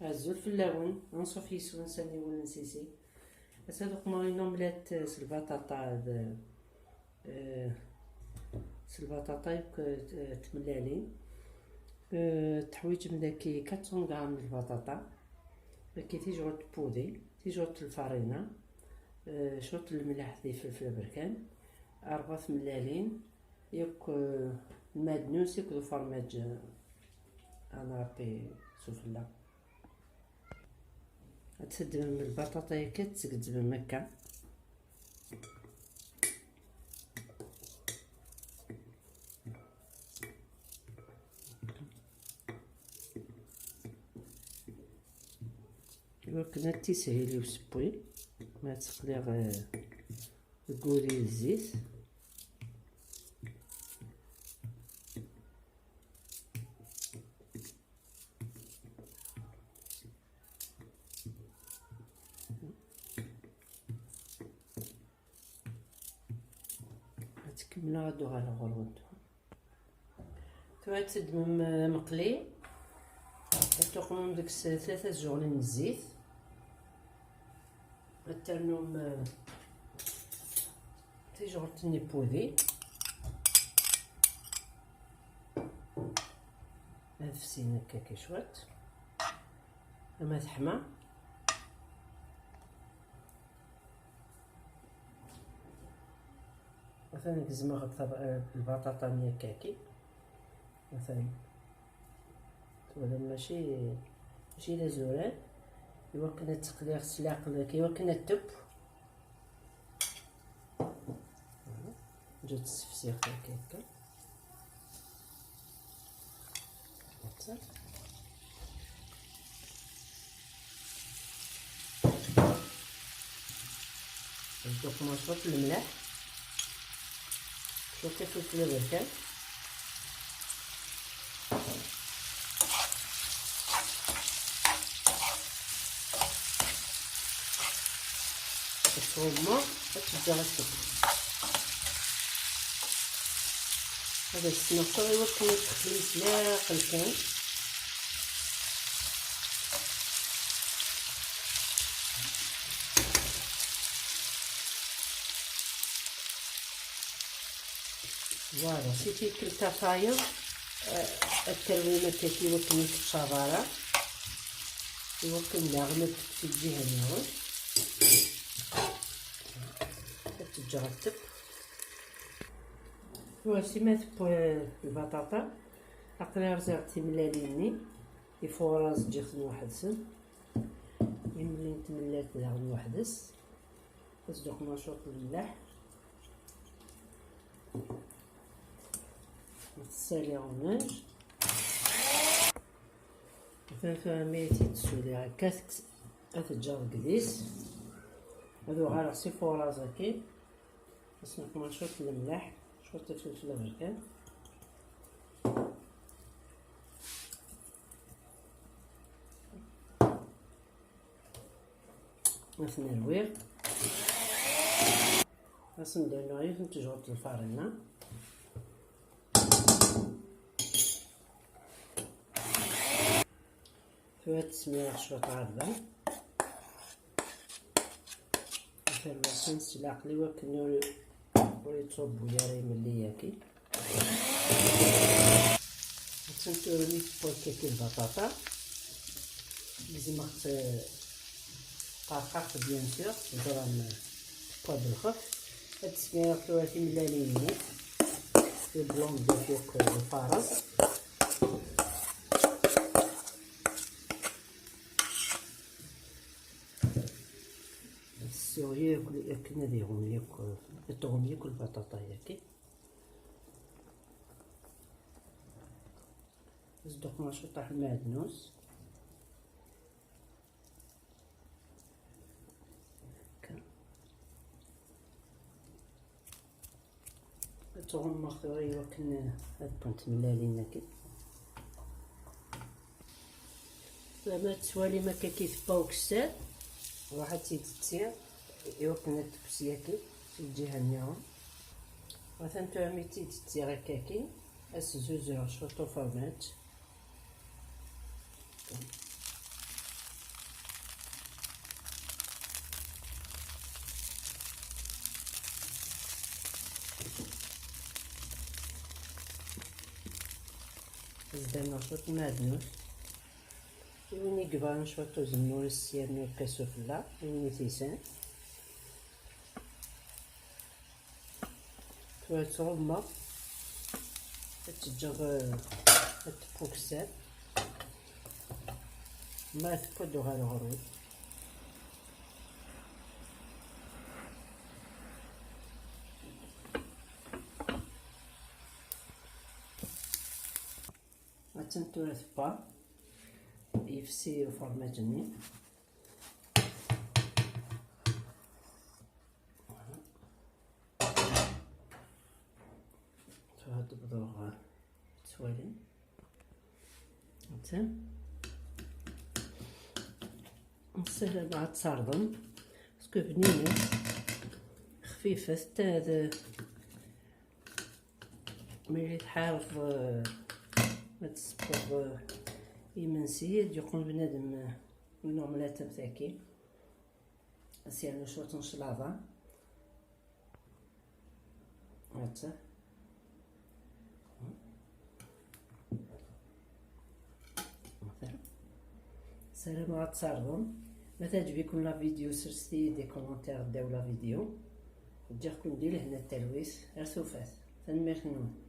هزو الفلاون نصوف يسون ساني ولا نسيسي. بس هادوك مارينو ملات البطاطا البطاطا تملالين تحويج من داكي 400 غرام من البطاطا كي تيجي تبودي تيجي الفرينه شوط الملح ذي فلفل بركان 4 ملالين ياك المادنوس ياك الفرماج انا ربي سفلا تسد من البطاطا هكا تسقد بمكه كنا تيسهلي وسبوي ما تقلي غير قولي الزيت تكمل غادو على غلوط تسد من مقلي تقوم ديك 3 جغلين من الزيت الترنوم تيجي تنيبودي نفسي هكا كي شوات اما تحمى مثلا كزما غطى البطاطا ميا كاكي مثلا ولا ماشي لازوران يوكنا التقليه غسلاق كيوكنا التب جات السفسيخ هكا ندوق نشرط الملح شويه الفلفل بركان الثومه تبدا غتسكر هذا السنوكر يوكل التخليط لا قلكان فوالا سيتي كلتا فاير الترويمه تاعي يوكل الشباره يوكل نغمت في الجهه اليمين تتجرب voici mettre البطاطا تقريبا رزعتي ملاليني يفوراز جيخ نوحدسن يملين تملات داغ نوحدس تصدق نشوط الملح نتسالي غناج مثلا ميتي تسولي هكا تتجرب قديس هادو غير عصي فوراز هكي بس نشوط الملح شويه الفلفل بركان مثلا الويق بس نديرو غير نتجرد الفرينه شويه تسمير شويه عربه مثلا نسلق لي وكنو ويتصبو ياري ملي ياكي تنتورني بوكيتي البطاطا لازم تقرقق بيان سور درام با بالخف هاد التسمية كلواتي ملاليني البلون ديال فوق الفرز السوري ياكل ناديهم ياكل الطغم ياكل البطاطا ياكي نصدق نشطح المعدنوس هكا الطغم مخيوري ياكل هاد بنت ملالين هاكي لما تسوالي ما كيف باوكسات واحد تيتسير يوكنا التبسياكي في الجهه اليمين مثلا تعمل تيتسير هكاكي الزوز شوطو فرمات درنا شوط المعدنوس، وين يقبان شوط زمور السيرني وكاسوفلا وين تيسان شوية رمة تتجر التبوكسات ما تقدوها الغروب. غتنتورا ثبا يفسي فرماجني هاد بدوغ تسوالين هانتا نسهل مع تصاردم باسكو بنينة خفيفة حتى هاد ملي تحارف هاد السبور يمنسي يقول بنادم من عملات مساكين اسيانو شوط نشلاضة هانتا سلام على تصاردم. ما تعجبكم لا فيديو سرستي دي كومونتير داو لا فيديو، وديركم دير هنا التلويس غير سوفات تنمير نون.